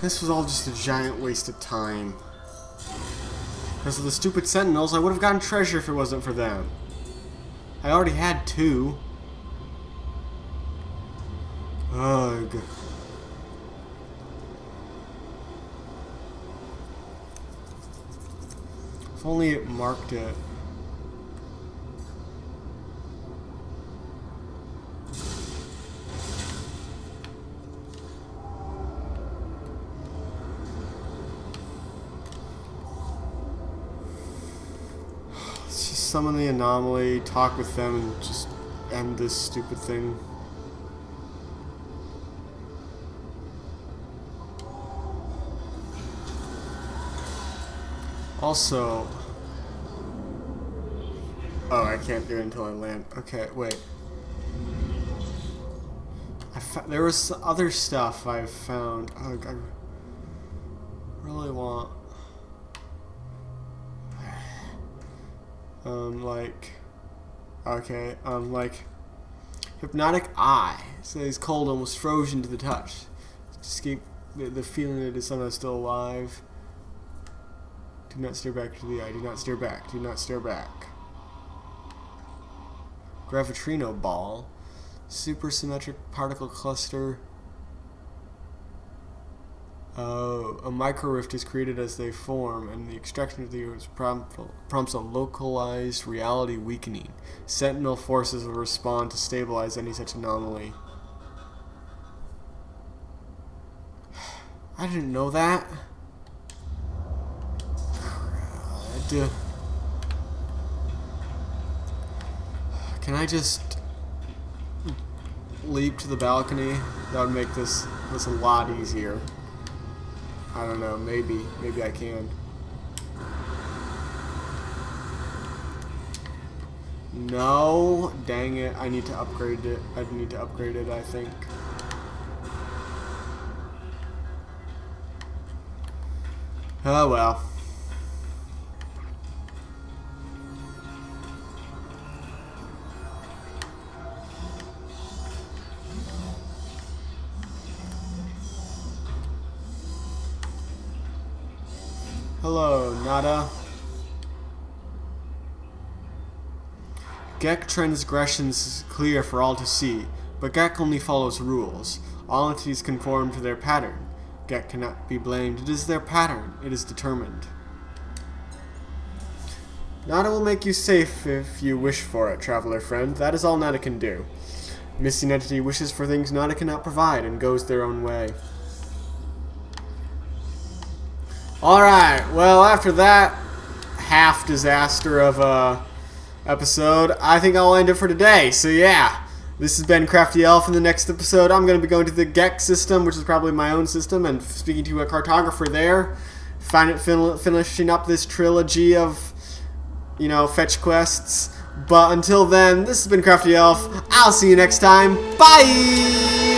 This was all just a giant waste of time. Because of the stupid Sentinels, I would have gotten treasure if it wasn't for them. I already had 2. Ugh. If only it marked it. Let's just summon the anomaly, talk with them, and just end this stupid thing. Also... Oh, I can't do it until I land. Okay, wait. There was other stuff I've found. Oh, I really want... Like, okay, like, hypnotic eye. So he's cold, almost frozen to the touch. Just keep the feeling that it is somehow still alive. Do not stare back to the eye. Do not stare back. Do not stare back. Gravitino ball. Supersymmetric particle cluster. A microrift is created as they form, and the extraction of the ooze prompts a localized reality weakening. Sentinel forces will respond to stabilize any such anomaly. I didn't know that. Can I just leap to the balcony? That would make this a lot easier. I don't know, maybe I can. No, dang it, I need to upgrade it. I think. Oh well. Hello, Nada. Gek transgressions clear for all to see, but Gek only follows rules. All entities conform to their pattern. Gek cannot be blamed. It is their pattern. It is determined. Nada will make you safe if you wish for it, traveler friend. That is all Nada can do. Missing entity wishes for things Nada cannot provide and goes their own way. Alright, well, after that half disaster of a episode, I think I'll end it for today. So yeah, this has been Crafty Elf. In the next episode, I'm going to be going to the Gek system, which is probably my own system, and speaking to a cartographer there, finishing up this trilogy of, you know, fetch quests. But until then, this has been Crafty Elf. I'll see you next time. Bye!